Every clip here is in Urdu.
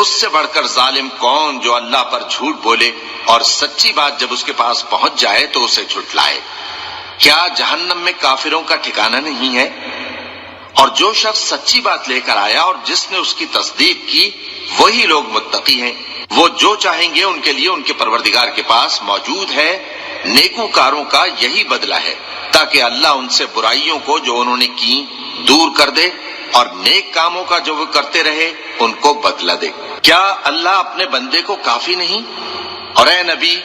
اس سے بڑھ کر ظالم کون جو اللہ پر جھوٹ بولے اور سچی بات جب اس کے پاس پہنچ جائے تو اسے جھٹلائے۔ کیا جہنم میں کافروں کا ٹھکانہ نہیں ہے؟ اور جو شخص سچی بات لے کر آیا اور جس نے اس کی تصدیق کی وہی لوگ متقی ہیں۔ وہ جو چاہیں گے ان کے لیے ان کے پروردگار کے پاس موجود ہے۔ نیکوکاروں کا یہی بدلہ ہے تاکہ اللہ ان سے برائیوں کو جو انہوں نے کی دور کر دے اور نیک کاموں کا جو وہ کرتے رہے ان کو بدلہ دے۔ کیا اللہ اپنے بندے کو کافی نہیں؟ اور اے نبی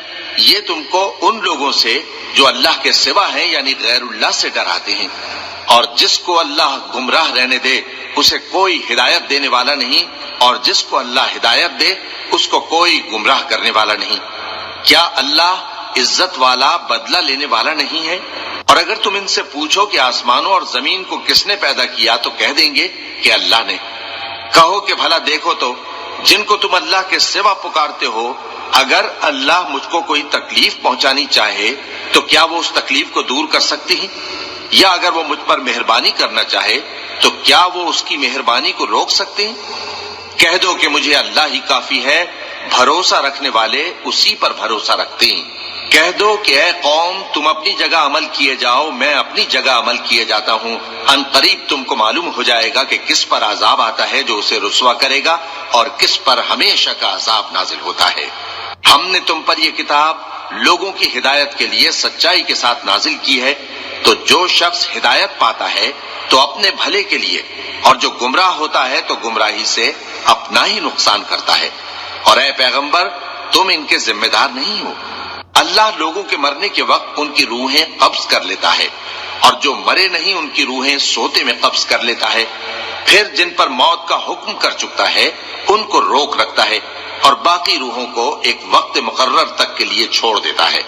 یہ تم کو ان لوگوں سے جو اللہ کے سوا ہیں یعنی غیر اللہ سے ڈراتے ہیں، اور جس کو اللہ گمراہ رہنے دے اسے کوئی ہدایت دینے والا نہیں، اور جس کو اللہ ہدایت دے اس کو کوئی گمراہ کرنے والا نہیں۔ کیا اللہ عزت والا بدلہ لینے والا نہیں ہے؟ اور اگر تم ان سے پوچھو کہ آسمانوں اور زمین کو کس نے پیدا کیا تو کہہ دیں گے کہ اللہ نے۔ کہو کہ بھلا دیکھو تو جن کو تم اللہ کے سوا پکارتے ہو، اگر اللہ مجھ کو کوئی تکلیف پہنچانی چاہے تو کیا وہ اس تکلیف کو دور کر سکتے ہیں؟ یا اگر وہ مجھ پر مہربانی کرنا چاہے تو کیا وہ اس کی مہربانی کو روک سکتے ہیں؟ کہہ دو کہ مجھے اللہ ہی کافی ہے، بھروسہ رکھنے والے اسی پر بھروسہ رکھتے ہیں۔ کہہ دو کہ اے قوم تم اپنی جگہ عمل کیے جاؤ، میں اپنی جگہ عمل کیے جاتا ہوں، ان قریب تم کو معلوم ہو جائے گا کہ کس پر عذاب آتا ہے جو اسے رسوا کرے گا اور کس پر ہمیشہ کا عذاب نازل ہوتا ہے۔ ہم نے تم پر یہ کتاب لوگوں کی ہدایت کے لیے سچائی کے ساتھ نازل کی ہے، تو جو شخص ہدایت پاتا ہے تو اپنے بھلے کے لیے، اور جو گمراہ ہوتا ہے تو گمراہی سے اپنا ہی نقصان کرتا ہے۔ اور اے پیغمبر تم ان کے ذمہ دار نہیں ہو۔ اللہ لوگوں کے مرنے کے وقت ان کی روحیں قبض کر لیتا ہے، اور جو مرے نہیں ان کی روحیں سوتے میں قبض کر لیتا ہے، پھر جن پر موت کا حکم کر چکتا ہے ان کو روک رکھتا ہے اور باقی روحوں کو ایک وقت مقرر تک کے لیے چھوڑ دیتا ہے۔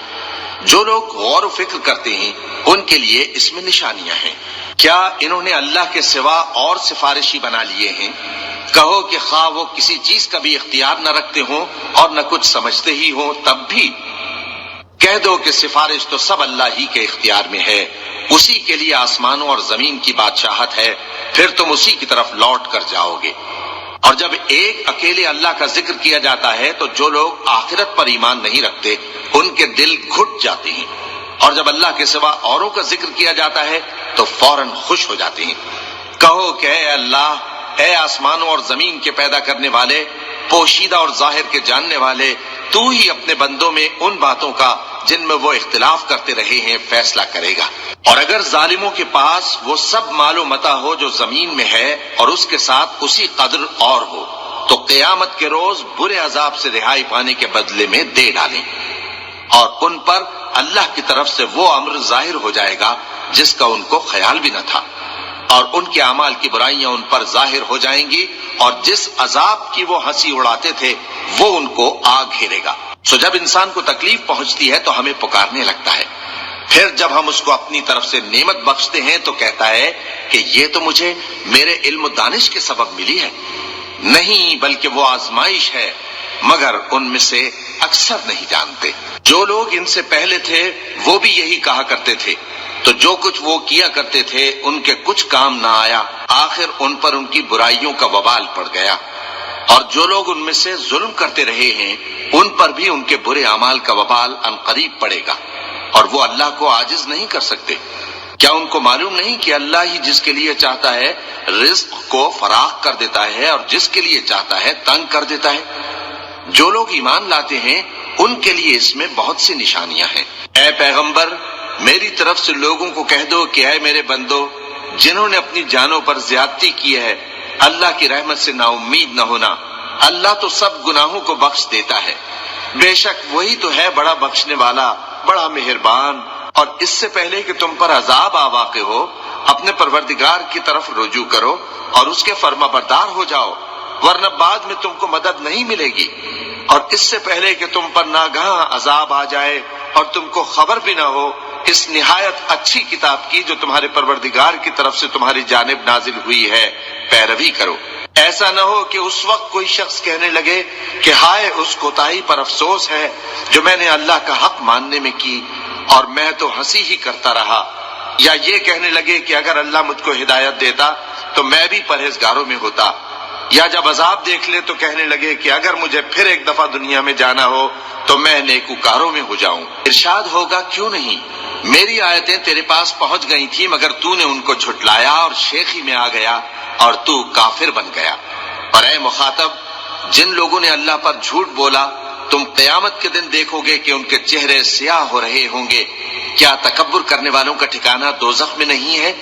جو لوگ غور و فکر کرتے ہیں ان کے لیے اس میں نشانیاں ہیں۔ کیا انہوں نے اللہ کے سوا اور سفارشی بنا لیے ہیں؟ کہو کہ خواہ وہ کسی چیز کا بھی اختیار نہ رکھتے ہوں اور نہ کچھ سمجھتے ہی ہوں تب بھی کہہ دو کہ سفارش تو سب اللہ ہی کے اختیار میں ہے، اسی کے لیے آسمانوں اور زمین کی بادشاہت ہے، پھر تم اسی کی طرف لوٹ کر جاؤ گے۔ اور جب ایک اکیلے اللہ کا ذکر کیا جاتا ہے تو جو لوگ آخرت پر ایمان نہیں رکھتے ان کے دل گھٹ جاتے ہیں، اور جب اللہ کے سوا اوروں کا ذکر کیا جاتا ہے تو فوراً خوش ہو جاتے ہیں۔ کہو کہ اے اللہ، اے آسمانوں اور زمین کے پیدا کرنے والے، پوشیدہ اور ظاہر کے جاننے والے، تو ہی اپنے بندوں میں ان باتوں کا جن میں وہ اختلاف کرتے رہے ہیں فیصلہ کرے گا۔ اور اگر ظالموں کے پاس وہ سب مال و متاع ہو جو زمین میں ہے اور اس کے ساتھ اسی قدر اور ہو تو قیامت کے روز برے عذاب سے رہائی پانے کے بدلے میں دے ڈالیں، اور ان پر اللہ کی طرف سے وہ امر ظاہر ہو جائے گا جس کا ان کو خیال بھی نہ تھا، اور ان کے اعمال کی برائیاں ان پر ظاہر ہو جائیں گی، اور جس عذاب کی وہ ہنسی اڑاتے تھے وہ ان کو آ گھیرے گا۔ سو جب انسان کو تکلیف پہنچتی ہے تو ہمیں پکارنے لگتا ہے، پھر جب ہم اس کو اپنی طرف سے نعمت بخشتے ہیں تو کہتا ہے کہ یہ تو مجھے میرے علم و دانش کے سبب ملی ہے۔ نہیں، بلکہ وہ آزمائش ہے، مگر ان میں سے اکثر نہیں جانتے۔ جو لوگ ان سے پہلے تھے وہ بھی یہی کہا کرتے تھے، تو جو کچھ وہ کیا کرتے تھے ان کے کچھ کام نہ آیا، آخر ان پر ان کی برائیوں کا وبال پڑ گیا۔ اور جو لوگ ان میں سے ظلم کرتے رہے ہیں ان پر بھی ان کے برے اعمال کا وبال عنقریب پڑے گا، اور وہ اللہ کو عاجز نہیں کر سکتے۔ کیا ان کو معلوم نہیں کہ اللہ ہی جس کے لیے چاہتا ہے رزق کو فراخ کر دیتا ہے اور جس کے لیے چاہتا ہے تنگ کر دیتا ہے؟ جو لوگ ایمان لاتے ہیں ان کے لیے اس میں بہت سی نشانیاں ہیں۔ اے پیغمبر میری طرف سے لوگوں کو کہہ دو کہ اے میرے بندو، جنہوں نے اپنی جانوں پر زیادتی کی ہے اللہ کی رحمت سے نا امید نہ ہونا۔ اللہ تو سب گناہوں کو بخش دیتا ہے، بے شک وہی تو ہے بڑا بخشنے والا، بڑا مہربان۔ اور اس سے پہلے کہ تم پر عذاب آ واقع ہو اپنے پروردگار کی طرف رجوع کرو اور اس کے فرما بردار ہو جاؤ، ورنہ بعد میں تم کو مدد نہیں ملے گی۔ اور اس سے پہلے کہ تم پر ناگہاں عذاب آ جائے اور تم کو خبر بھی نہ ہو اس نہایت اچھی کتاب کی جو تمہارے پروردگار کی طرف سے تمہاری جانب نازل ہوئی ہے پیروی کرو۔ ایسا نہ ہو کہ اس وقت کوئی شخص کہنے لگے کہ ہائے اس کوتاہی پر افسوس ہے جو میں نے اللہ کا حق ماننے میں کی اور میں تو ہنسی ہی کرتا رہا، یا یہ کہنے لگے کہ اگر اللہ مجھ کو ہدایت دیتا تو میں بھی پرہیزگاروں میں ہوتا۔ یا جب عذاب دیکھ لے تو کہنے لگے کہ اگر مجھے پھر ایک دفعہ دنیا میں جانا ہو تو میں نیکوکاروں میں ہو جاؤں۔ ارشاد ہوگا کیوں نہیں، میری آیتیں تیرے پاس پہنچ گئی تھی مگر تو نے ان کو جھٹلایا اور شیخی میں آ گیا اور تو کافر بن گیا۔ اور اے مخاطب، جن لوگوں نے اللہ پر جھوٹ بولا تم قیامت کے دن دیکھو گے کہ ان کے چہرے سیاہ ہو رہے ہوں گے۔ کیا تکبر کرنے والوں کا ٹھکانہ دوزخ میں نہیں ہے؟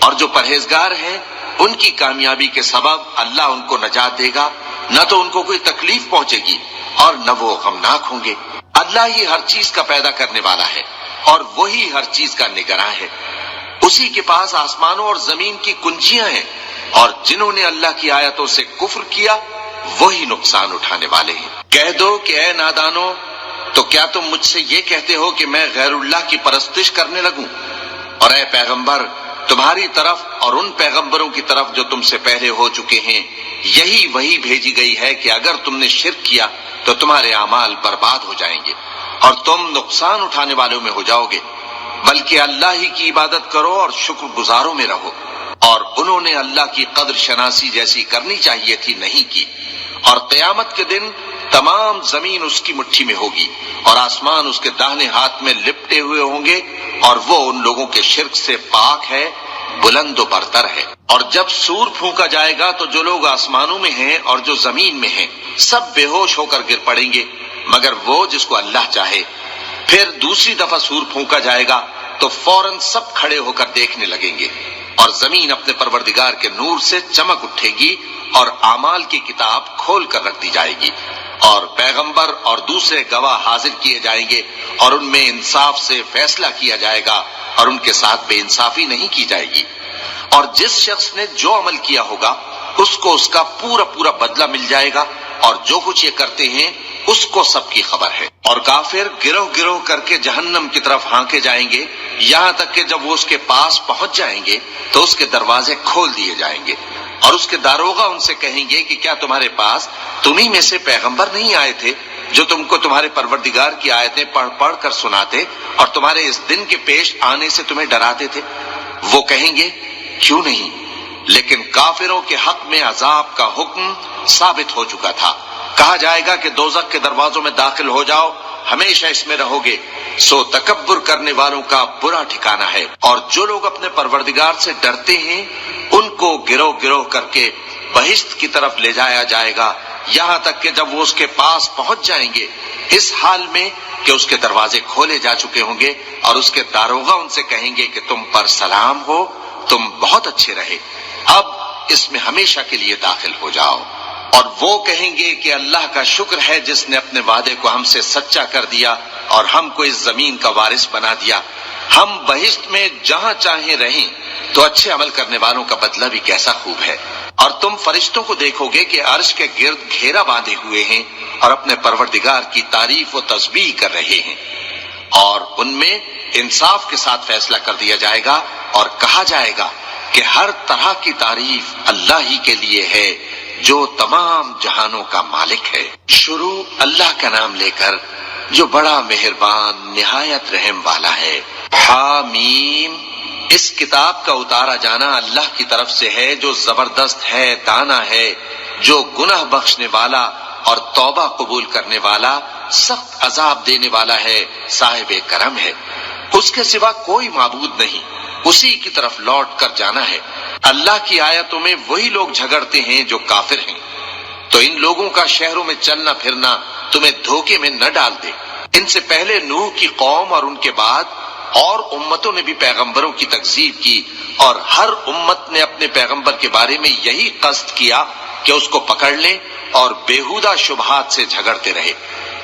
اور جو پرہیزگار ہیں ان کی کامیابی کے سبب اللہ ان کو نجات دے گا، نہ تو ان کو کوئی تکلیف پہنچے گی اور نہ وہ غمناک ہوں گے۔ اللہ ہی ہر چیز کا پیدا کرنے والا ہے اور وہی ہر چیز کا نگراں ہے۔ اسی کے پاس آسمانوں اور زمین کی کنجیاں ہیں، اور جنہوں نے اللہ کی آیتوں سے کفر کیا وہی نقصان اٹھانے والے ہیں۔ کہہ دو کہ اے نادانو، تو کیا تم مجھ سے یہ کہتے ہو کہ میں غیر اللہ کی پرستش کرنے لگوں؟ اور اے پیغمبر، تمہاری طرف اور ان پیغمبروں کی طرف جو تم سے پہلے ہو چکے ہیں یہی وہی بھیجی گئی ہے کہ اگر تم نے شرک کیا تو تمہارے اعمال برباد ہو جائیں گے اور تم نقصان اٹھانے والوں میں ہو جاؤ گے، بلکہ اللہ ہی کی عبادت کرو اور شکر گزاروں میں رہو۔ اور انہوں نے اللہ کی قدر شناسی جیسی کرنی چاہیے تھی نہیں کی، اور قیامت کے دن تمام زمین اس کی مٹھی میں ہوگی اور آسمان اس کے داہنے ہاتھ میں لپٹے ہوئے ہوں گے، اور وہ ان لوگوں کے شرک سے پاک ہے، بلند و برتر ہے۔ اور جب سور پھونکا جائے گا تو جو لوگ آسمانوں میں ہیں اور جو زمین میں ہیں سب بے ہوش ہو کر گر پڑیں گے مگر وہ جس کو اللہ چاہے۔ پھر دوسری دفعہ سور پھونکا جائے گا تو فوراً سب کھڑے ہو کر دیکھنے لگیں گے، اور زمین اپنے پروردگار کے نور سے چمک اٹھے گی اور اعمال کی کتاب کھول کر رکھ دی جائے گی، اور پیغمبر اور دوسرے گواہ حاضر کیے جائیں گے، اور ان میں انصاف سے فیصلہ کیا جائے گا اور ان کے ساتھ بے انصافی نہیں کی جائے گی۔ اور جس شخص نے جو عمل کیا ہوگا اس کو اس کا پورا پورا بدلہ مل جائے گا، اور جو کچھ یہ کرتے ہیں اس کو سب کی خبر ہے۔ اور کافر گروہ گروہ کر کے جہنم کی طرف ہانکے جائیں گے، یہاں تک کہ جب وہ اس کے پاس پہنچ جائیں گے تو اس کے دروازے کھول دیے جائیں گے، اور اس کے داروغہ ان سے کہیں گے کہ کیا تمہارے پاس تمہیں میں سے پیغمبر نہیں آئے تھے جو تم کو تمہارے پروردگار کی آیتیں پڑھ پڑھ کر سناتے اور تمہارے اس دن کے پیش آنے سے تمہیں ڈراتے تھے؟ وہ کہیں گے کیوں نہیں، لیکن کافروں کے حق میں عذاب کا حکم ثابت ہو چکا تھا۔ کہا جائے گا کہ دوزخ کے دروازوں میں داخل ہو جاؤ، ہمیشہ اس میں رہو گے، سو تکبر کرنے والوں کا برا ٹھکانہ ہے۔ اور جو لوگ اپنے پروردگار سے ڈرتے ہیں ان کو گروہ گروہ کر کے بہشت کی طرف لے جایا جائے گا، یہاں تک کہ جب وہ اس کے پاس پہنچ جائیں گے اس حال میں کہ اس کے دروازے کھولے جا چکے ہوں گے، اور اس کے داروغہ ان سے کہیں گے کہ تم پر سلام ہو، تم بہت اچھے رہے، اب اس میں ہمیشہ کے لیے داخل ہو جاؤ۔ اور وہ کہیں گے کہ اللہ کا شکر ہے جس نے اپنے وعدے کو ہم سے سچا کر دیا اور ہم کو اس زمین کا وارث بنا دیا، ہم بہشت میں جہاں چاہیں رہیں، تو اچھے عمل کرنے والوں کا بدلہ بھی کیسا خوب ہے۔ اور تم فرشتوں کو دیکھو گے کہ عرش کے گرد گھیرا باندھے ہوئے ہیں اور اپنے پروردگار کی تعریف و تسبیح کر رہے ہیں، اور ان میں انصاف کے ساتھ فیصلہ کر دیا جائے گا، اور کہا جائے گا کہ ہر طرح کی تعریف اللہ ہی کے لیے ہے جو تمام جہانوں کا مالک ہے۔ شروع اللہ کا نام لے کر جو بڑا مہربان نہایت رحم والا ہے۔ حامیم، اس کتاب کا اتارا جانا اللہ کی طرف سے ہے جو زبردست ہے، دانا ہے، جو گناہ بخشنے والا اور توبہ قبول کرنے والا، سخت عذاب دینے والا ہے، صاحب کرم ہے۔ اس کے سوا کوئی معبود نہیں، اسی کی طرف لوٹ کر جانا ہے۔ اللہ کی آیتوں میں وہی لوگ جھگڑتے ہیں جو کافر ہیں، تو ان لوگوں کا شہروں میں چلنا پھرنا تمہیں دھوکے میں نہ ڈال دے۔ ان سے پہلے نوح کی قوم اور ان کے بعد اور امتوں نے بھی پیغمبروں کی تکذیب کی، اور ہر امت نے اپنے پیغمبر کے بارے میں یہی قصد کیا کہ اس کو پکڑ لیں اور بیہودہ شبہات سے جھگڑتے رہے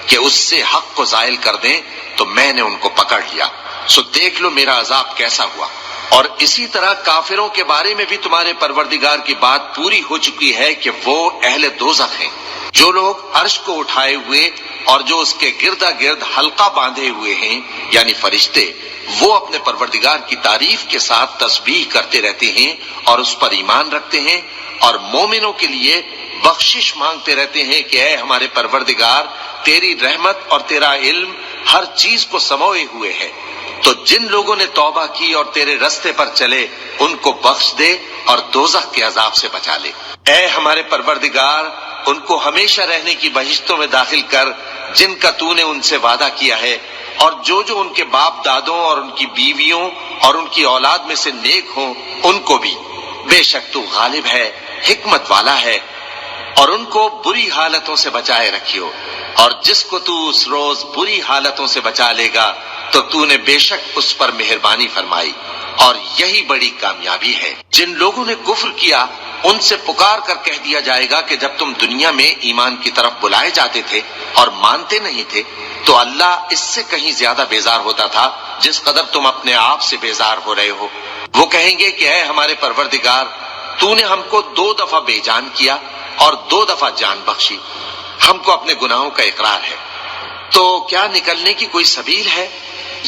کہ اس سے حق کو زائل کر دیں، تو میں نے ان کو پکڑ لیا، سو دیکھ لو میرا عذاب کیسا ہوا۔ اور اسی طرح کافروں کے بارے میں بھی تمہارے پروردگار کی بات پوری ہو چکی ہے کہ وہ اہل دوزخ ہیں۔ جو لوگ عرش کو اٹھائے ہوئے اور جو اس کے گردا گرد حلقہ باندھے ہوئے ہیں یعنی فرشتے، وہ اپنے پروردگار کی تعریف کے ساتھ تسبیح کرتے رہتے ہیں اور اس پر ایمان رکھتے ہیں، اور مومنوں کے لیے بخشش مانگتے رہتے ہیں کہ اے ہمارے پروردگار، تیری رحمت اور تیرا علم ہر چیز کو سموئے ہوئے ہے، تو جن لوگوں نے توبہ کی اور تیرے رستے پر چلے ان کو بخش دے اور دوزخ کے عذاب سے بچا لے۔ اے ہمارے پروردگار، ان کو ہمیشہ رہنے کی بہشتوں میں داخل کر جن کا تو نے ان سے وعدہ کیا ہے، اور جو ان کے باپ دادوں اور ان کی بیویوں اور ان کی اولاد میں سے نیک ہوں ان کو بھی، بے شک تو غالب ہے، حکمت والا ہے، اور ان کو بری حالتوں سے بچائے رکھیو، اور جس کو تو اس روز بری حالتوں سے بچا لے گا تو نے بے شک اس پر مہربانی فرمائی، اور یہی بڑی کامیابی ہے۔ جن لوگوں نے کفر کیا ان سے پکار کر کہہ دیا جائے گا کہ جب تم دنیا میں ایمان کی طرف بلائے جاتے تھے اور مانتے نہیں تھے تو اللہ اس سے کہیں زیادہ بیزار ہوتا تھا جس قدر تم اپنے آپ سے بیزار ہو رہے ہو۔ وہ کہیں گے کہ اے ہمارے پروردگار، تو نے ہم کو 2 دفعہ بے جان کیا اور 2 دفعہ جان بخشی، ہم کو اپنے گناہوں کا اقرار ہے، تو کیا نکلنے کی کوئی سبیل ہے؟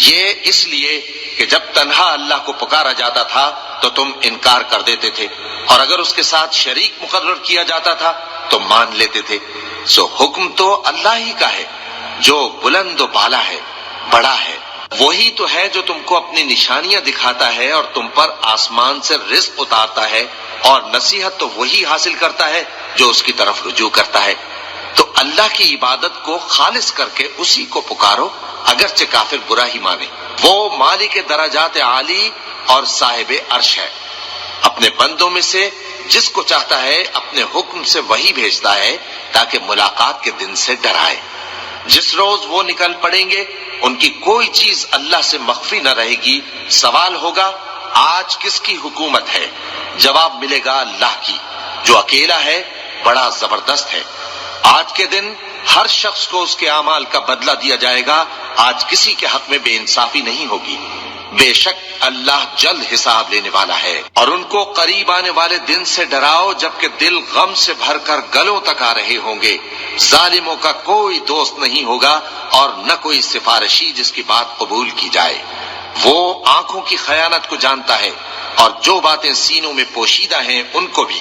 یہ اس لیے کہ جب تنہا اللہ کو پکارا جاتا تھا تو تم انکار کر دیتے تھے، اور اگر اس کے ساتھ شریک مقرر کیا جاتا تھا تو مان لیتے تھے۔ سو حکم تو اللہ ہی کا ہے جو بلند و بالا ہے، بڑا ہے۔ وہی تو ہے جو تم کو اپنی نشانیاں دکھاتا ہے اور تم پر آسمان سے رزق اتارتا ہے، اور نصیحت تو وہی حاصل کرتا ہے جو اس کی طرف رجوع کرتا ہے۔ تو اللہ کی عبادت کو خالص کر کے اسی کو پکارو، اگرچہ کافر برا ہی مانے۔ وہ مالک درجات عالی اور صاحب عرش ہے، اپنے بندوں میں سے جس کو چاہتا ہے اپنے حکم سے وہی بھیجتا ہے تاکہ ملاقات کے دن سے ڈرائے۔ جس روز وہ نکل پڑیں گے ان کی کوئی چیز اللہ سے مخفی نہ رہے گی۔ سوال ہوگا آج کس کی حکومت ہے؟ جواب ملے گا اللہ کی، جو اکیلا ہے، بڑا زبردست ہے۔ آج کے دن ہر شخص کو اس کے اعمال کا بدلہ دیا جائے گا، آج کسی کے حق میں بے انصافی نہیں ہوگی۔ بے شک اللہ جلد حساب لینے والا ہے۔ اور ان کو قریب آنے والے دن سے ڈراؤ جبکہ دل غم سے بھر کر گلوں تک آ رہے ہوں گے۔ ظالموں کا کوئی دوست نہیں ہوگا اور نہ کوئی سفارشی جس کی بات قبول کی جائے۔ وہ آنکھوں کی خیانت کو جانتا ہے اور جو باتیں سینوں میں پوشیدہ ہیں ان کو بھی،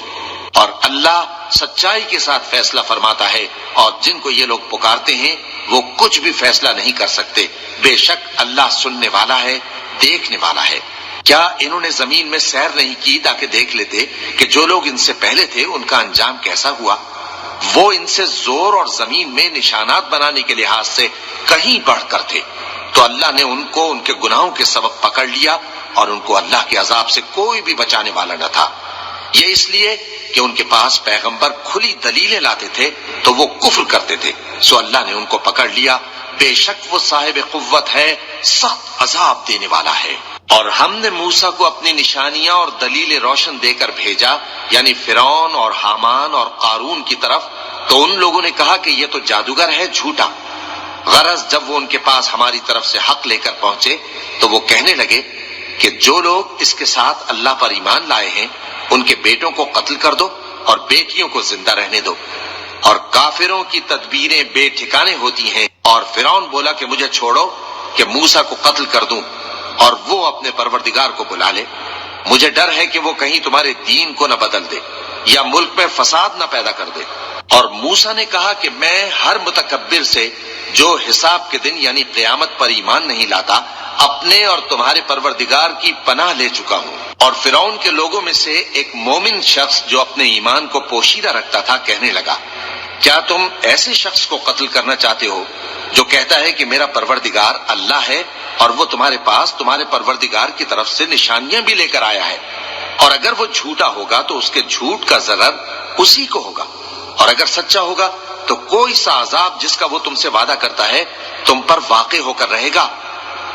اور اللہ سچائی کے ساتھ فیصلہ فرماتا ہے، اور جن کو یہ لوگ پکارتے ہیں وہ کچھ بھی فیصلہ نہیں کر سکتے۔ بے شک اللہ سننے والا ہے، دیکھنے والا ہے۔ کیا انہوں نے زمین میں سیر نہیں کی تاکہ دیکھ لیتے کہ جو لوگ ان سے پہلے تھے ان کا انجام کیسا ہوا؟ وہ ان سے زور اور زمین میں نشانات بنانے کے لحاظ سے کہیں بڑھ کر تھے، تو اللہ نے ان کو ان کے گناہوں کے سبب پکڑ لیا، اور ان کو اللہ کے عذاب سے کوئی بھی بچانے والا نہ تھا۔ یہ اس لیے کہ ان کے پاس پیغمبر کھلی دلیلیں لاتے تھے تو وہ کفر کرتے تھے، سو اللہ نے ان کو پکڑ لیا۔ بے شک وہ صاحب قوت ہے، سخت عذاب دینے والا ہے۔ اور ہم نے موسیٰ کو اپنی نشانیاں اور دلیل روشن دے کر بھیجا، یعنی فرعون اور حامان اور قارون کی طرف، تو ان لوگوں نے کہا کہ یہ تو جادوگر ہے، جھوٹا۔ غرض جب وہ ان کے پاس ہماری طرف سے حق لے کر پہنچے تو وہ کہنے لگے کہ جو لوگ اس کے ساتھ اللہ پر ایمان لائے ہیں ان کے بیٹوں کو قتل کر دو اور بیٹیوں کو زندہ رہنے دو۔ اور کافروں کی تدبیریں بے ٹھکانے ہوتی ہیں۔ اور فرعون بولا کہ مجھے چھوڑو کہ موسیٰ کو قتل کر دوں اور وہ اپنے پروردگار کو بلا لے، مجھے ڈر ہے کہ وہ کہیں تمہارے دین کو نہ بدل دے یا ملک میں فساد نہ پیدا کر دے۔ اور موسیٰ نے کہا کہ میں ہر متکبر سے جو حساب کے دن یعنی قیامت پر ایمان نہیں لاتا اپنے اور تمہارے پروردگار کی پناہ لے چکا ہوں۔ اور فرعون کے لوگوں میں سے ایک مومن شخص جو اپنے ایمان کو پوشیدہ رکھتا تھا کہنے لگا، کیا تم ایسے شخص کو قتل کرنا چاہتے ہو جو کہتا ہے کہ میرا پروردگار اللہ ہے اور وہ تمہارے پاس تمہارے پروردگار کی طرف سے نشانیاں بھی لے کر آیا ہے؟ اور اگر وہ جھوٹا ہوگا تو اس کے جھوٹ کا ضرر اسی کو ہوگا، اور اگر سچا ہوگا تو کوئی سا عذاب جس کا وہ تم سے وعدہ کرتا ہے تم پر واقع ہو کر رہے گا۔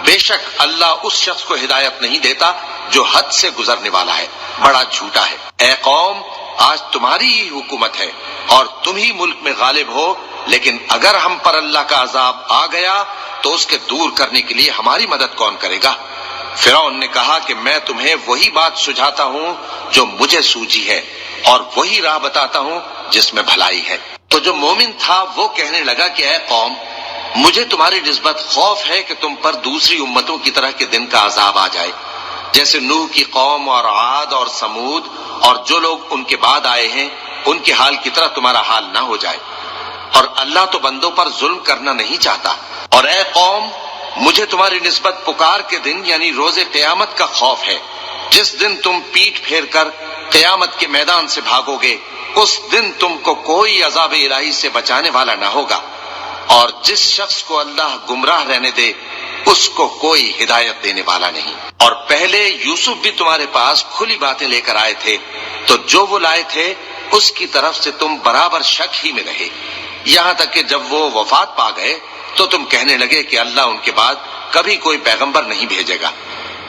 بے شک اللہ اس شخص کو ہدایت نہیں دیتا جو حد سے گزرنے والا ہے، بڑا جھوٹا ہے۔ اے قوم، آج تمہاری ہی حکومت ہے اور تم ہی ملک میں غالب ہو، لیکن اگر ہم پر اللہ کا عذاب آ گیا تو اس کے دور کرنے کے لیے ہماری مدد کون کرے گا؟ فرعون نے کہا کہ میں تمہیں وہی بات سجھاتا ہوں جو مجھے سوجی ہے، اور وہی راہ بتاتا ہوں جس میں بھلائی ہے۔ تو جو مومن تھا وہ کہنے لگا کہ اے قوم، مجھے تمہاری نسبت خوف ہے کہ تم پر دوسری امتوں کی طرح کے دن کا عذاب آ جائے، جیسے نوح کی قوم اور عاد اور سمود اور جو لوگ ان کے بعد آئے ہیں ان کے حال کی طرح تمہارا حال نہ ہو جائے۔ اور اللہ تو بندوں پر ظلم کرنا نہیں چاہتا۔ اور اے قوم، مجھے تمہاری نسبت پکار کے دن یعنی روز قیامت کا خوف ہے، جس دن تم پیٹ پھیر کر قیامت کے میدان سے بھاگو گے اس دن تم کو کوئی عذاب الہی سے بچانے والا نہ ہوگا، اور جس شخص کو اللہ گمراہ رہنے دے اس کو کوئی ہدایت دینے والا نہیں۔ اور پہلے یوسف بھی تمہارے پاس کھلی باتیں لے کر آئے تھے، تو جو وہ لائے تھے اس کی طرف سے تم برابر شک ہی میں رہے، یہاں تک کہ جب وہ وفات پا گئے تو تم کہنے لگے کہ اللہ ان کے بعد کبھی کوئی پیغمبر نہیں بھیجے گا۔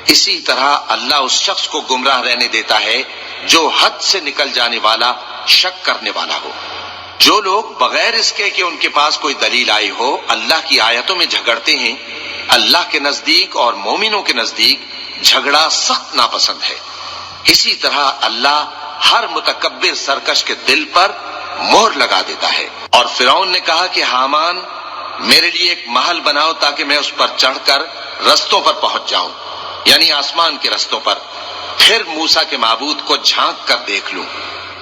اسی طرح اللہ اس شخص کو گمراہ رہنے دیتا ہے جو حد سے نکل جانے والا، شک کرنے والا ہو۔ جو لوگ بغیر اس کے کہ ان کے پاس کوئی دلیل آئی ہو اللہ کی آیتوں میں جھگڑتے ہیں، اللہ کے نزدیک اور مومنوں کے نزدیک جھگڑا سخت ناپسند ہے۔ اسی طرح اللہ ہر متکبر سرکش کے دل پر مہر لگا دیتا ہے۔ اور فرعون نے کہا کہ حامان میرے لیے ایک محل بناؤ تاکہ میں اس پر چڑھ کر رستوں پر پہنچ جاؤں، یعنی آسمان کے رستوں پر، پھر موسیٰ کے معبود کو جھانک کر دیکھ لوں،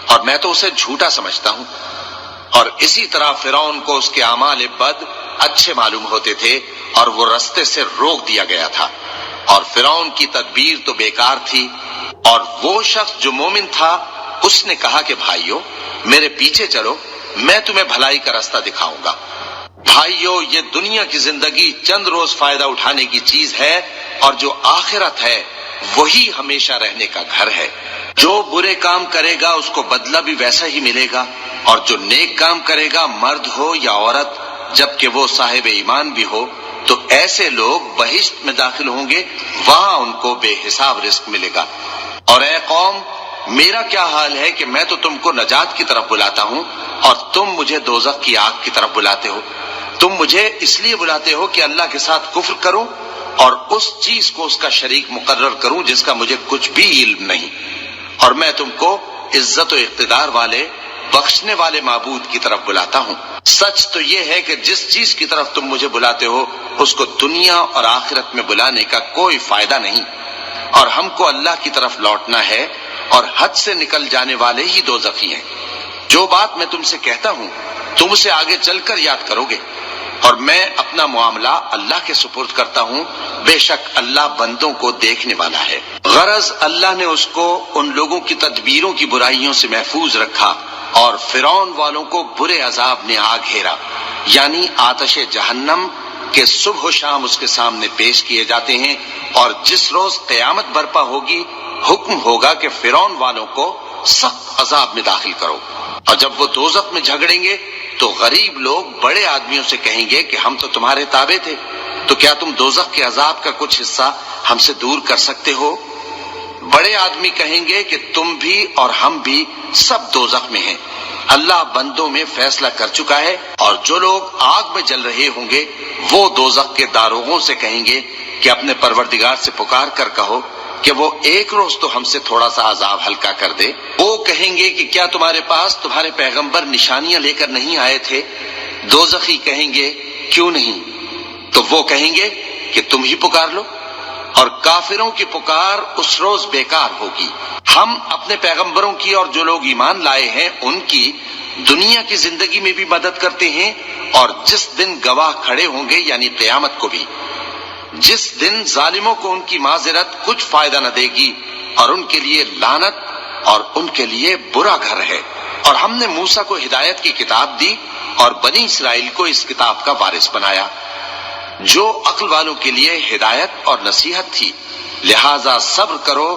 اور میں تو اسے جھوٹا سمجھتا ہوں۔ اور اسی طرح فرعون کو اس کے اعمال بد اچھے معلوم ہوتے تھے اور وہ رستے سے روک دیا گیا تھا، اور فرعون کی تدبیر تو بیکار تھی۔ اور وہ شخص جو مومن تھا اس نے کہا کہ بھائیو میرے پیچھے چلو، میں تمہیں بھلائی کا راستہ دکھاؤں گا۔ بھائیو یہ دنیا کی زندگی چند روز فائدہ اٹھانے کی چیز ہے، اور جو آخرت ہے وہی ہمیشہ رہنے کا گھر ہے۔ جو برے کام کرے گا اس کو بدلہ بھی ویسا ہی ملے گا، اور جو نیک کام کرے گا مرد ہو یا عورت جبکہ وہ صاحب ایمان بھی ہو تو ایسے لوگ بہشت میں داخل ہوں گے، وہاں ان کو بے حساب رزق ملے گا۔ اور اے قوم میرا کیا حال ہے کہ میں تو تم کو نجات کی طرف بلاتا ہوں اور تم مجھے دوزخ کی آگ کی طرف بلاتے ہو۔ تم مجھے اس لیے بلاتے ہو کہ اللہ کے ساتھ کفر کروں اور اس چیز کو اس کا شریک مقرر کروں جس کا مجھے کچھ بھی علم نہیں، اور میں تم کو عزت و اقتدار والے بخشنے والے معبود کی طرف بلاتا ہوں۔ سچ تو یہ ہے کہ جس چیز کی طرف تم مجھے بلاتے ہو اس کو دنیا اور آخرت میں بلانے کا کوئی فائدہ نہیں، اور ہم کو اللہ کی طرف لوٹنا ہے، اور حد سے نکل جانے والے ہی دوزخی ہیں۔ جو بات میں تم سے کہتا ہوں تم اسے آگے چل کر یاد کرو گے، اور میں اپنا معاملہ اللہ کے سپرد کرتا ہوں، بے شک اللہ بندوں کو دیکھنے والا ہے۔ غرض اللہ نے اس کو ان لوگوں کی تدبیروں کی برائیوں سے محفوظ رکھا، اور فرعون والوں کو برے عذاب نے آ گھیرا، یعنی آتش جہنم کے صبح و شام اس کے سامنے پیش کیے جاتے ہیں، اور جس روز قیامت برپا ہوگی حکم ہوگا کہ فرعون والوں کو سخت عذاب میں داخل کرو۔ اور جب وہ دوزخ میں جھگڑیں گے تو غریب لوگ بڑے آدمیوں سے کہیں گے کہ ہم تو تمہارے تابع تھے، تو کیا تم دوزخ کے عذاب کا کچھ حصہ ہم سے دور کر سکتے ہو؟ بڑے آدمی کہیں گے کہ تم بھی اور ہم بھی سب دوزخ میں ہیں، اللہ بندوں میں فیصلہ کر چکا ہے۔ اور جو لوگ آگ میں جل رہے ہوں گے وہ دوزخ کے داروغوں سے کہیں گے کہ اپنے پروردگار سے پکار کر کہو کہ وہ ایک روز تو ہم سے تھوڑا سا عذاب ہلکا کر دے۔ وہ کہیں گے کہ کیا تمہارے پاس تمہارے پیغمبر نشانیاں لے کر نہیں آئے تھے؟ دوزخی کہیں گے کیوں نہیں؟ تو وہ کہیں گے کہ تم ہی پکار لو، اور کافروں کی پکار اس روز بیکار ہوگی۔ ہم اپنے پیغمبروں کی اور جو لوگ ایمان لائے ہیں ان کی دنیا کی زندگی میں بھی مدد کرتے ہیں، اور جس دن گواہ کھڑے ہوں گے یعنی قیامت کو بھی، جس دن ظالموں کو ان کی معذرت کچھ فائدہ نہ دے گی، اور ان کے لیے لعنت اور ان کے لیے برا گھر ہے۔ اور ہم نے موسیٰ کو ہدایت کی کتاب دی اور بنی اسرائیل کو اس کتاب کا وارث بنایا، جو عقل والوں کے لیے ہدایت اور نصیحت تھی۔ لہذا صبر کرو،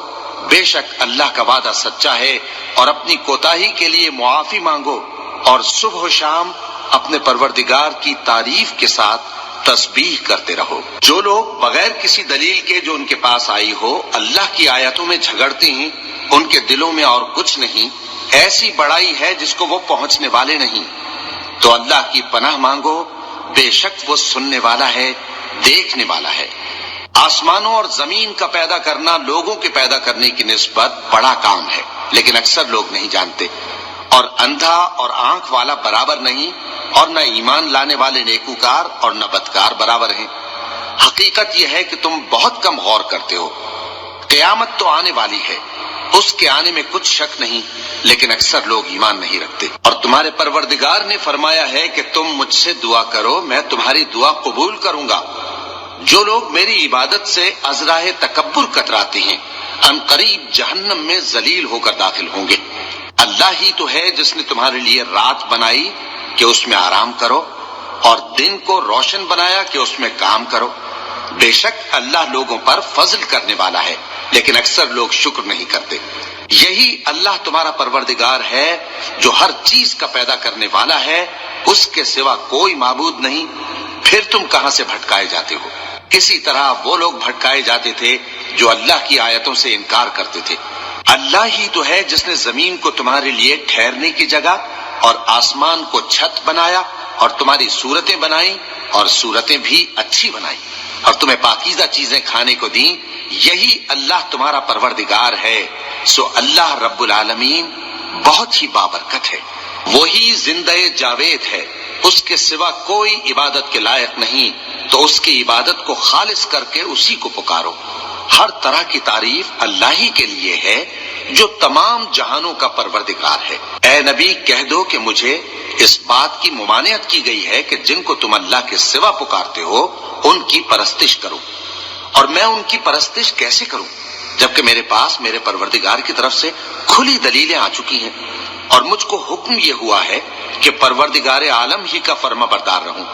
بے شک اللہ کا وعدہ سچا ہے، اور اپنی کوتاہی کے لیے معافی مانگو، اور صبح و شام اپنے پروردگار کی تعریف کے ساتھ تسبیح کرتے رہو۔ جو لوگ بغیر کسی دلیل کے جو ان کے پاس آئی ہو اللہ کی آیتوں میں جھگڑتے ہیں، ان کے دلوں میں اور کچھ نہیں، ایسی بڑائی ہے جس کو وہ پہنچنے والے نہیں۔ تو اللہ کی پناہ مانگو، بے شک وہ سننے والا ہے، دیکھنے والا ہے۔ آسمانوں اور زمین کا پیدا کرنا لوگوں کے پیدا کرنے کی نسبت بڑا کام ہے، لیکن اکثر لوگ نہیں جانتے۔ اور اندھا اور آنکھ والا برابر نہیں، اور نہ ایمان لانے والے نیکوکار اور نہ بدکار برابر ہیں۔ حقیقت یہ ہے کہ تم بہت کم غور کرتے ہو۔ قیامت تو آنے والی ہے، اس کے آنے میں کچھ شک نہیں، لیکن اکثر لوگ ایمان نہیں رکھتے۔ اور تمہارے پروردگار نے فرمایا ہے کہ تم مجھ سے دعا کرو، میں تمہاری دعا قبول کروں گا۔ جو لوگ میری عبادت سے ازراہ تکبر کتراتے ہیں ان قریب جہنم میں ذلیل ہو کر داخل ہوں گے۔ اللہ ہی تو ہے جس نے تمہارے لیے رات بنائی کہ اس میں آرام کرو اور دن کو روشن بنایا کہ اس میں کام کرو۔ بے شک اللہ لوگوں پر فضل کرنے والا ہے، لیکن اکثر لوگ شکر نہیں کرتے۔ یہی اللہ تمہارا پروردگار ہے جو ہر چیز کا پیدا کرنے والا ہے، اس کے سوا کوئی معبود نہیں، پھر تم کہاں سے بھٹکائے جاتے ہو؟ اسی طرح وہ لوگ بھٹکائے جاتے تھے جو اللہ کی آیتوں سے انکار کرتے تھے۔ اللہ ہی تو ہے جس نے زمین کو تمہارے لیے ٹھہرنے کی جگہ اور آسمان کو چھت بنایا اور تمہاری صورتیں بنائیں اور صورتیں بھی اچھی بنائیں اور تمہیں پاکیزہ چیزیں کھانے کو دیں۔ یہی اللہ تمہارا پروردگار ہے، سو اللہ رب العالمین بہت ہی بابرکت ہے۔ وہی زندہ جاوید ہے، اس کے سوا کوئی عبادت کے لائق نہیں، تو اس کی عبادت کو خالص کر کے اسی کو پکارو۔ ہر طرح کی تعریف اللہ ہی کے لیے ہے جو تمام جہانوں کا پروردگار ہے۔ اے نبی کہہ دو کہ مجھے اس بات کی ممانعت کی گئی ہے کہ جن کو تم اللہ کے سوا پکارتے ہو ان کی پرستش کرو، اور میں ان کی پرستش کیسے کروں جبکہ میرے پاس میرے پروردگار کی طرف سے کھلی دلیلیں آ چکی ہیں، اور مجھ کو حکم یہ ہوا ہے کہ پروردگار عالم ہی کا فرما بردار رہوں۔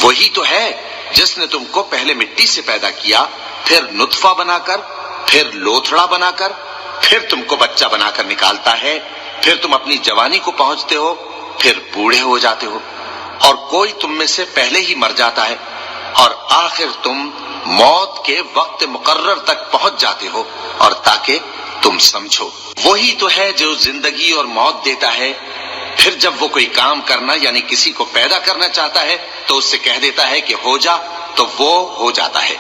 وہی تو ہے جس نے تم کو پہلے مٹی سے پیدا کیا، پھر نطفہ بنا کر، پھر لوتھڑا بنا کر، پھر تم کو بچہ بنا کر نکالتا ہے، پھر تم اپنی جوانی کو پہنچتے ہو، پھر بوڑھے ہو جاتے ہو، اور کوئی تم میں سے پہلے ہی مر جاتا ہے، اور آخر تم موت کے وقت مقرر تک پہنچ جاتے ہو، اور تاکہ تم سمجھو۔ وہی تو ہے جو زندگی اور موت دیتا ہے، پھر جب وہ کوئی کام کرنا یعنی کسی کو پیدا کرنا چاہتا ہے تو اس سے کہہ دیتا ہے کہ ہو جا، تو وہ ہو جاتا ہے۔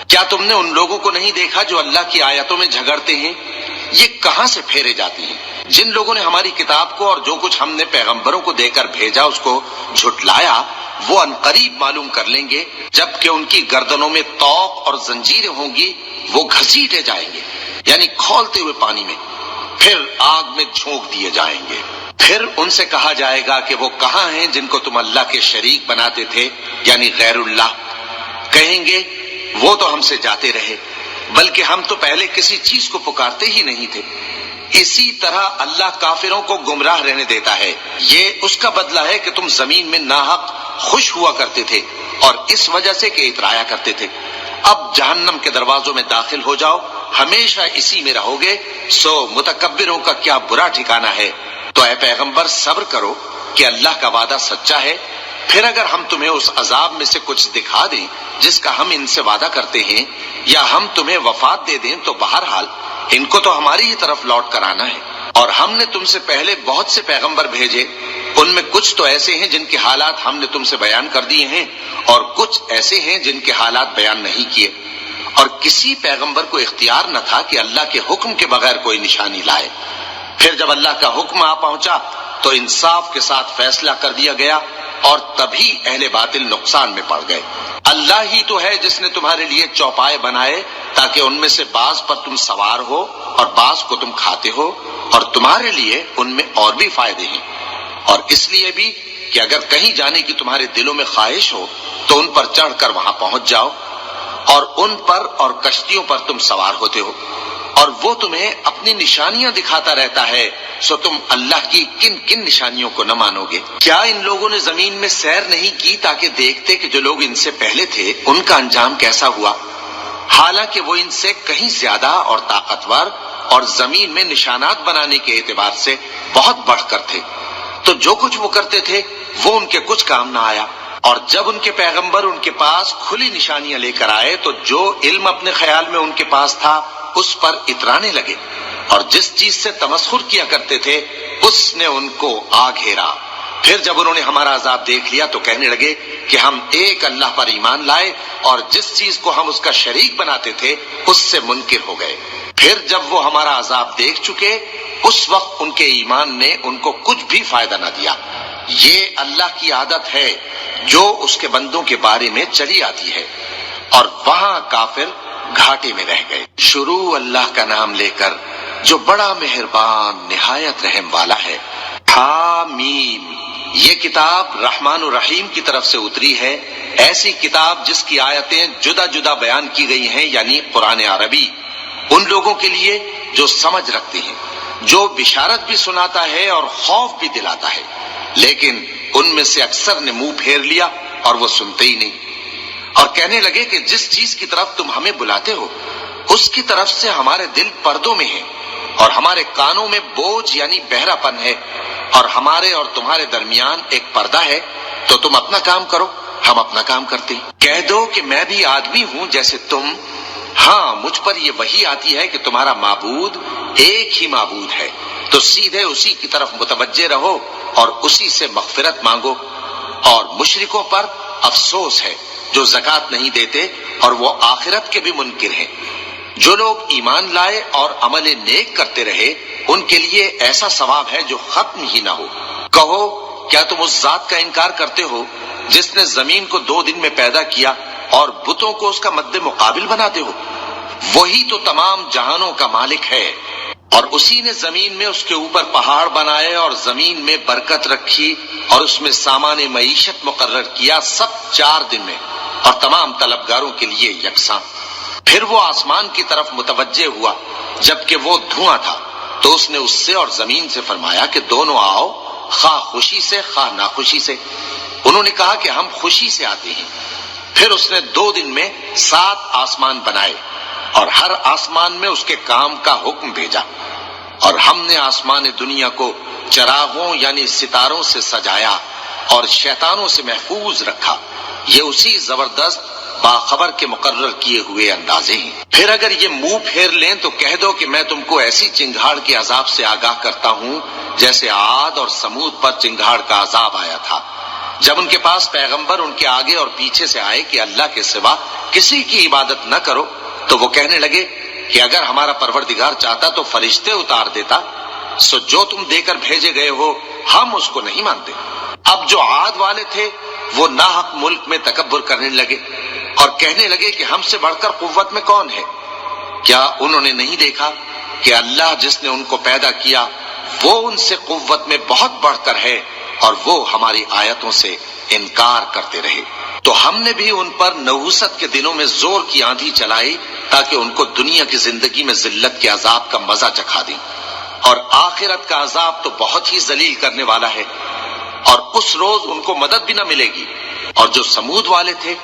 کیا تم نے ان لوگوں کو نہیں دیکھا جو اللہ کی آیتوں میں جھگڑتے ہیں؟ یہ کہاں سے پھیرے جاتے ہیں؟ جن لوگوں نے ہماری کتاب کو اور جو کچھ ہم نے پیغمبروں کو دے کر بھیجا اس کو جھٹلایا، وہ عنقریب معلوم کر لیں گے جبکہ ان کی گردنوں میں طوق اور زنجیریں ہوں گی، وہ گھسیٹے جائیں گے یعنی کھولتے ہوئے پانی میں، پھر آگ میں جھونک دیے جائیں گے۔ پھر ان سے کہا جائے گا کہ وہ کہاں ہیں جن کو تم اللہ کے شریک بناتے تھے یعنی غیر اللہ؟ کہیں گے وہ تو ہم سے جاتے رہے، بلکہ ہم تو پہلے کسی چیز کو پکارتے ہی نہیں تھے۔ اسی طرح اللہ کافروں کو گمراہ رہنے دیتا ہے، یہ اس کا بدلہ ہے کہ تم زمین میں ناحق خوش ہوا کرتے تھے اور اس وجہ سے کہ اترایا کرتے تھے۔ اب جہنم کے دروازوں میں داخل ہو جاؤ، ہمیشہ اسی میں رہو گے، سو متکبروں کا کیا برا ٹھکانہ ہے۔ تو اے پیغمبر صبر کرو کہ اللہ کا وعدہ سچا ہے، پھر اگر ہم تمہیں اس عذاب میں سے کچھ دکھا دیں جس کا ہم ان سے وعدہ کرتے ہیں، یا ہم تمہیں وفات دے دیں، تو بہرحال ان کو تو ہماری ہی طرف لوٹ کر آنا ہے۔ اور ہم نے تم سے پہلے بہت سے پیغمبر بھیجے، ان میں کچھ تو ایسے ہیں جن کے حالات ہم نے تم سے بیان کر دیے ہیں، اور کچھ ایسے ہیں جن کے حالات بیان نہیں کیے، اور کسی پیغمبر کو اختیار نہ تھا کہ اللہ کے حکم کے بغیر کوئی نشانی لائے۔ پھر جب اللہ کا حکم آ پہنچا تو انصاف کے ساتھ فیصلہ کر دیا گیا، اور تبھی اہل باطل نقصان میں پڑ گئے۔ اللہ ہی تو ہے جس نے تمہارے لیے چوپائے بنائے تاکہ ان میں سے بعض پر تم سوار ہو اور بعض کو تم کھاتے ہو، اور تمہارے لیے ان میں اور بھی فائدے ہیں، اور اس لیے بھی کہ اگر کہیں جانے کی تمہارے دلوں میں خواہش ہو تو ان پر چڑھ کر وہاں پہنچ جاؤ، اور ان پر اور کشتیوں پر تم سوار ہوتے ہو، اور وہ تمہیں اپنی نشانیاں دکھاتا رہتا ہے، سو تم اللہ کی کن کن نشانیوں کو نہ مانو گے؟ کیا ان لوگوں نے زمین میں سیر نہیں کی تاکہ دیکھتے کہ جو لوگ ان سے پہلے تھے ان کا انجام کیسا ہوا؟ حالانکہ وہ ان سے کہیں زیادہ اور طاقتور اور زمین میں نشانات بنانے کے اعتبار سے بہت بڑھ کر تھے، تو جو کچھ وہ کرتے تھے وہ ان کے کچھ کام نہ آیا۔ اور جب ان کے پیغمبر ان کے پاس کھلی نشانیاں لے کر آئے تو جو علم اپنے خیال میں ان کے پاس تھا اس پر اترانے لگے، اور جس چیز سے تمسخر کیا کرتے تھے اس نے ان کو آ گھیرا۔ پھر جب انہوں نے ہمارا عذاب دیکھ لیا تو کہنے لگے کہ ہم ایک اللہ پر ایمان لائے، اور جس چیز کو ہم اس کا شریک بناتے تھے اس سے منکر ہو گئے۔ پھر جب وہ ہمارا عذاب دیکھ چکے اس وقت ان کے ایمان نے ان کو کچھ بھی فائدہ نہ دیا۔ یہ اللہ کی عادت ہے جو اس کے بندوں کے بارے میں چلی آتی ہے، اور وہاں کافر گھاٹے میں رہ گئے۔ شروع اللہ کا نام لے کر جو بڑا مہربان نہایت رحم والا ہے۔ حامیم، یہ کتاب رحمان الرحیم کی طرف سے اتری ہے، ایسی کتاب جس کی آیتیں جدا جدا بیان کی گئی ہیں، یعنی قرآن عربی، ان لوگوں کے لیے جو سمجھ رکھتے ہیں۔ جو بشارت بھی سناتا ہے اور خوف بھی دلاتا ہے، لیکن ان میں سے اکثر نے منہ پھیر لیا اور وہ سنتے ہی نہیں، اور کہنے لگے کہ جس چیز کی طرف تم ہمیں بلاتے ہو اس کی طرف سے ہمارے دل پردوں میں ہیں، اور ہمارے کانوں میں بوجھ یعنی بہرا پن ہے، اور ہمارے اور تمہارے درمیان ایک پردہ ہے، تو تم اپنا کام کرو، ہم اپنا کام کرتے ہیں۔ کہہ دو کہ میں بھی آدمی ہوں جیسے تم، ہاں مجھ پر یہ وحی آتی ہے کہ تمہارا معبود ایک ہی معبود ہے، تو سیدھے اسی کی طرف متوجہ رہو اور اسی سے مغفرت مانگو۔ اور مشرکوں پر افسوس ہے جو زکوٰۃ نہیں دیتے اور وہ آخرت کے بھی منکر ہیں۔ جو لوگ ایمان لائے اور عمل نیک کرتے رہے ان کے لیے ایسا ثواب ہے جو ختم ہی نہ ہو۔ کہو کیا تم اس ذات کا انکار کرتے ہو جس نے زمین کو 2 دن میں پیدا کیا اور بتوں کو اس کا مد مقابل بناتے ہو؟ وہی تو تمام جہانوں کا مالک ہے، اور اسی نے زمین میں اس کے اوپر پہاڑ بنائے اور زمین میں برکت رکھی اور اس میں سامان معیشت مقرر کیا، سب 4 دن میں، اور تمام طلبگاروں کے لیے یکساں۔ پھر وہ آسمان کی طرف متوجہ ہوا جبکہ وہ دھواں تھا، تو اس نے اس سے اور زمین سے فرمایا کہ دونوں آؤ، خواہ خوشی سے خواہ ناخوشی سے۔ انہوں نے کہا کہ ہم خوشی سے آتے ہیں۔ پھر اس نے 2 دن میں 7 آسمان بنائے اور ہر آسمان میں اس کے کام کا حکم بھیجا، اور ہم نے آسمان دنیا کو چراغوں یعنی ستاروں سے سجایا اور شیطانوں سے محفوظ رکھا۔ یہ اسی زبردست باخبر کے مقرر کیے ہوئے اندازے ہیں۔ پھر اگر یہ منہ پھیر لیں تو کہہ دو کہ میں تم کو ایسی چنگھاڑ کے عذاب سے آگاہ کرتا ہوں جیسے عاد اور سمود پر چنگھاڑ کا عذاب آیا تھا، جب ان کے پاس پیغمبر ان کے آگے اور پیچھے سے آئے کہ اللہ کے سوا کسی کی عبادت نہ کرو، تو وہ کہنے لگے کہ اگر ہمارا پروردگار چاہتا تو فرشتے اتار دیتا، سو جو تم دے کر بھیجے گئے ہو ہم اس کو نہیں مانتے۔ اب جو عاد والے تھے وہ ناحق ملک میں تکبر کرنے لگے اور کہنے لگے کہ ہم سے بڑھ کر قوت میں کون ہے؟ کیا انہوں نے نہیں دیکھا کہ اللہ جس نے ان کو پیدا کیا وہ ان سے قوت میں بہت بڑھ کر ہے، اور وہ ہماری آیتوں سے انکار کرتے رہے۔ تو ہم نے بھی ان پر نحوست کے دنوں میں زور کی آندھی چلائی تاکہ ان کو دنیا کی زندگی میں ذلت کے عذاب کا مزہ چکھا دیں، اور آخرت کا عذاب تو بہت ہی ذلیل کرنے والا ہے، اور اس روز ان کو مدد بھی نہ ملے گی۔ اور جو سمود والے تھے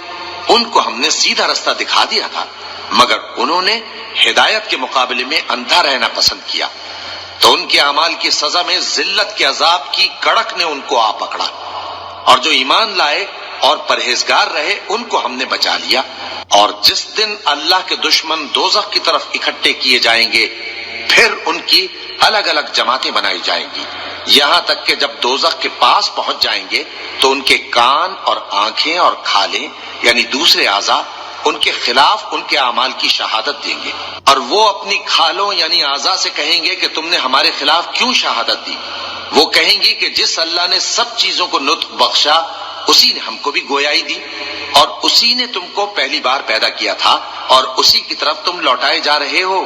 ان کو ہم نے سیدھا رستہ دکھا دیا تھا، مگر انہوں نے ہدایت کے مقابلے میں اندھا رہنا پسند کیا، تو ان کے اعمال کی سزا میں ذلت کے عذاب کی کڑک نے ان کو آ پکڑا۔ اور جو ایمان لائے اور پرہیزگار رہے ان کو ہم نے بچا لیا۔ اور جس دن اللہ کے دشمن دوزخ کی طرف اکٹھے کیے جائیں گے پھر ان کی الگ الگ جماعتیں بنائی جائیں گی، یہاں تک کہ جب دوزخ کے پاس پہنچ جائیں گے تو ان کے کان اور آنکھیں اور کھالیں یعنی دوسرے اعضاء ان کے خلاف ان کے اعمال کی شہادت دیں گے، اور وہ اپنی کھالوں یعنی اعضاء سے کہیں گے کہ تم نے ہمارے خلاف کیوں شہادت دی؟ وہ کہیں گی کہ جس اللہ نے سب چیزوں کو نطق بخشا اسی نے ہم کو بھی گویائی دی، اور اسی نے تم کو پہلی بار پیدا کیا تھا اور اسی کی طرف تم لوٹائے جا رہے ہو۔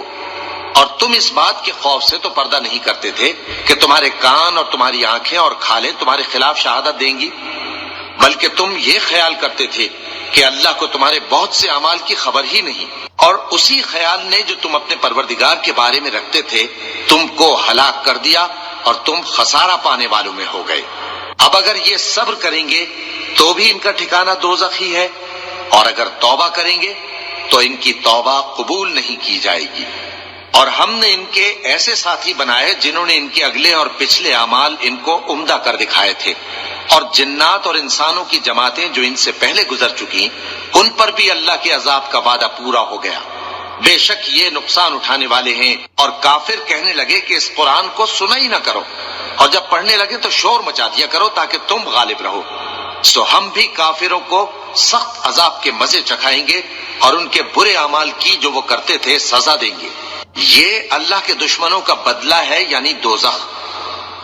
اور تم اس بات کے خوف سے تو پردہ نہیں کرتے تھے کہ تمہارے کان اور تمہاری آنکھیں اور کھالیں تمہارے خلاف شہادت دیں گی، بلکہ تم یہ خیال کرتے تھے کہ اللہ کو تمہارے بہت سے اعمال کی خبر ہی نہیں، اور اسی خیال نے جو تم اپنے پروردگار کے بارے میں رکھتے تھے تم کو ہلاک کر دیا اور تم خسارہ پانے والوں میں ہو گئے۔ اب اگر یہ صبر کریں گے تو بھی ان کا ٹھکانہ دوزخ ہی ہے، اور اگر توبہ کریں گے تو ان کی توبہ قبول نہیں کی جائے گی۔ اور ہم نے ان کے ایسے ساتھی بنائے جنہوں نے ان کے اگلے اور پچھلے اعمال ان کو عمدہ کر دکھائے تھے، اور جنات اور انسانوں کی جماعتیں جو ان سے پہلے گزر چکی ان پر بھی اللہ کے عذاب کا وعدہ پورا ہو گیا۔ بے شک یہ نقصان اٹھانے والے ہیں۔ اور کافر کہنے لگے کہ اس قرآن کو سنا ہی نہ کرو، اور جب پڑھنے لگے تو شور مچا دیا کرو تاکہ تم غالب رہو۔ سو ہم بھی کافروں کو سخت عذاب کے مزے چکھائیں گے اور ان کے برے اعمال کی جو وہ کرتے تھے سزا دیں گے۔ یہ اللہ کے دشمنوں کا بدلہ ہے یعنی دوزخ،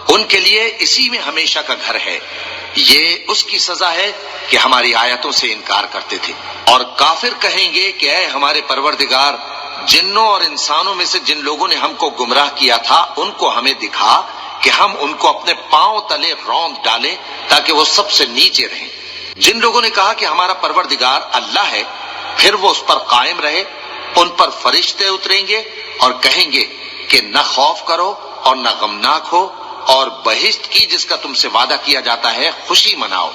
ان کے لیے اسی میں ہمیشہ کا گھر ہے۔ یہ اس کی سزا ہے کہ ہماری آیتوں سے انکار کرتے تھے۔ اور کافر کہیں گے کہ اے ہمارے پروردگار، جنوں اور انسانوں میں سے جن لوگوں نے ہم کو گمراہ کیا تھا ان کو ہمیں دکھا کہ ہم ان کو اپنے پاؤں تلے روند ڈالیں تاکہ وہ سب سے نیچے رہیں۔ جن لوگوں نے کہا کہ ہمارا پروردگار اللہ ہے پھر وہ اس پر قائم رہے، ان پر فرشتے اتریں گے اور کہیں گے کہ نہ خوف کرو اور نہ غمناک ہو، اور بہشت کی جس کا تم سے وعدہ کیا جاتا ہے خوشی مناؤ۔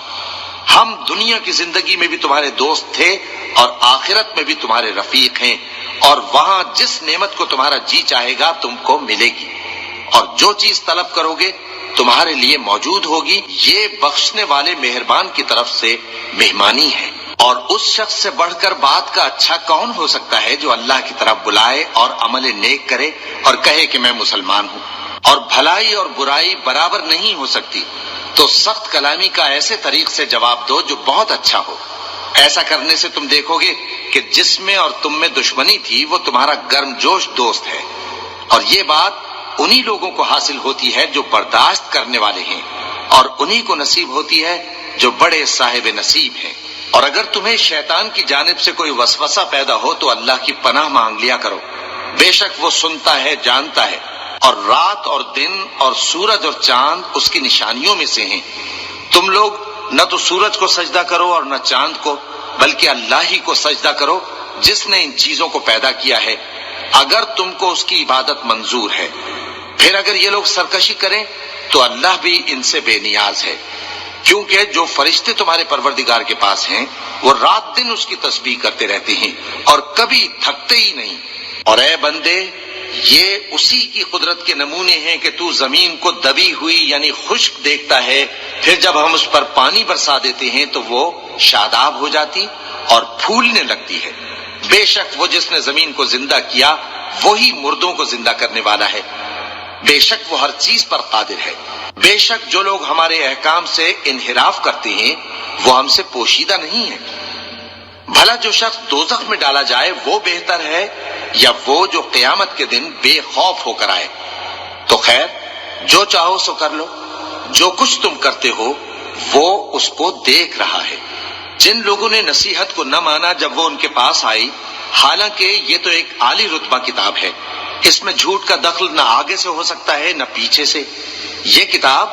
ہم دنیا کی زندگی میں بھی تمہارے دوست تھے اور آخرت میں بھی تمہارے رفیق ہیں، اور وہاں جس نعمت کو تمہارا جی چاہے گا تم کو ملے گی، اور جو چیز طلب کرو گے تمہارے لیے موجود ہوگی۔ یہ بخشنے والے مہربان کی طرف سے مہمانی ہے۔ اور اس شخص سے بڑھ کر بات کا اچھا کون ہو سکتا ہے جو اللہ کی طرف بلائے اور عمل نیک کرے اور کہے کہ میں مسلمان ہوں۔ اور بھلائی اور برائی برابر نہیں ہو سکتی، تو سخت کلامی کا ایسے طریق سے جواب دو جو بہت اچھا ہو۔ ایسا کرنے سے تم دیکھو گے کہ جس میں اور تم میں دشمنی تھی وہ تمہارا گرم جوش دوست ہے، اور یہ بات انہی لوگوں کو حاصل ہوتی ہے جو برداشت کرنے والے ہیں، اور انہی کو نصیب ہوتی ہے جو بڑے صاحب نصیب ہیں۔ اور اگر تمہیں شیطان کی جانب سے کوئی وسوسہ پیدا ہو تو اللہ کی پناہ مانگ لیا کرو، بے شک وہ سنتا ہے، جانتا ہے۔ اور رات اور دن اور سورج اور چاند اس کی نشانیوں میں سے ہیں۔ تم لوگ نہ تو سورج کو سجدہ کرو اور نہ چاند کو، بلکہ اللہ ہی کو سجدہ کرو جس نے ان چیزوں کو پیدا کیا ہے، اگر تم کو اس کی عبادت منظور ہے۔ پھر اگر یہ لوگ سرکشی کریں تو اللہ بھی ان سے بے نیاز ہے، کیونکہ جو فرشتے تمہارے پروردگار کے پاس ہیں وہ رات دن اس کی تسبیح کرتے رہتے ہیں اور کبھی تھکتے ہی نہیں۔ اور اے بندے، یہ اسی کی قدرت کے نمونے ہیں کہ تو زمین کو دبی ہوئی یعنی خشک دیکھتا ہے، پھر جب ہم اس پر پانی برسا دیتے ہیں تو وہ شاداب ہو جاتی اور پھولنے لگتی ہے۔ بے شک وہ جس نے زمین کو زندہ کیا وہی مردوں کو زندہ کرنے والا ہے، بے شک وہ ہر چیز پر قادر ہے۔ بے شک جو لوگ ہمارے احکام سے انحراف کرتے ہیں وہ ہم سے پوشیدہ نہیں ہیں۔ بھلا جو شخص دوزخ میں ڈالا جائے وہ بہتر ہے یا وہ جو قیامت کے دن بے خوف ہو کر آئے؟ تو خیر، جو چاہو سو کر لو، جو کچھ تم کرتے ہو وہ اس کو دیکھ رہا ہے۔ جن لوگوں نے نصیحت کو نہ مانا جب وہ ان کے پاس آئی، حالانکہ یہ تو ایک عالی رتبہ کتاب ہے، اس میں جھوٹ کا دخل نہ آگے سے ہو سکتا ہے نہ پیچھے سے۔ یہ کتاب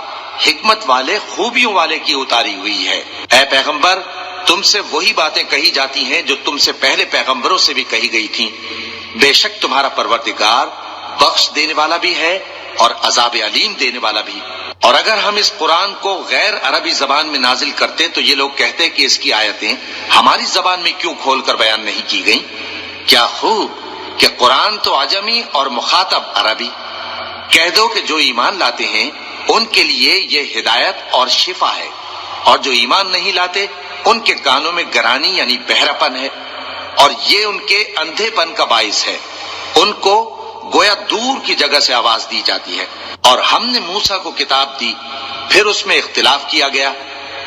حکمت والے، خوبیوں والے کی اتاری ہوئی ہے۔ اے پیغمبر، تم سے وہی باتیں کہی جاتی ہیں جو تم سے پہلے پیغمبروں سے بھی کہی گئی تھیں۔ بے شک تمہارا پروردگار بخش دینے والا بھی ہے اور عذاب علیم دینے والا بھی۔ اور اگر ہم اس قرآن کو غیر عربی زبان میں نازل کرتے تو یہ لوگ کہتے کہ اس کی آیتیں ہماری زبان میں کیوں کھول کر بیان نہیں کی گئیں؟ کیا خوب کہ قرآن تو عجمی اور مخاطب عربی۔ کہہ دو کہ جو ایمان لاتے ہیں ان کے لیے یہ ہدایت اور شفا ہے، اور جو ایمان نہیں لاتے ان کے کانوں میں گرانی یعنی بہرا پن ہے، اور یہ ان کے اندھے پن کا باعث ہے۔ ان کو گویا دور کی جگہ سے آواز دی جاتی ہے۔ اور ہم نے موسیٰ کو کتاب دی، پھر اس میں اختلاف کیا گیا،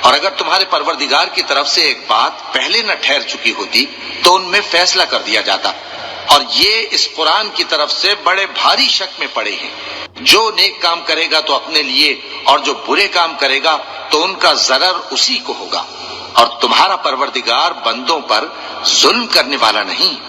اور اگر تمہارے پروردگار کی طرف سے ایک بات پہلے نہ ٹھہر چکی ہوتی تو ان میں فیصلہ کر دیا جاتا۔ اور یہ اس قرآن کی طرف سے بڑے بھاری شک میں پڑے ہیں۔ جو نیک کام کرے گا تو اپنے لیے، اور جو برے کام کرے گا تو ان کا ضرر اسی کو ہوگا، اور تمہارا پروردگار بندوں پر ظلم کرنے والا نہیں۔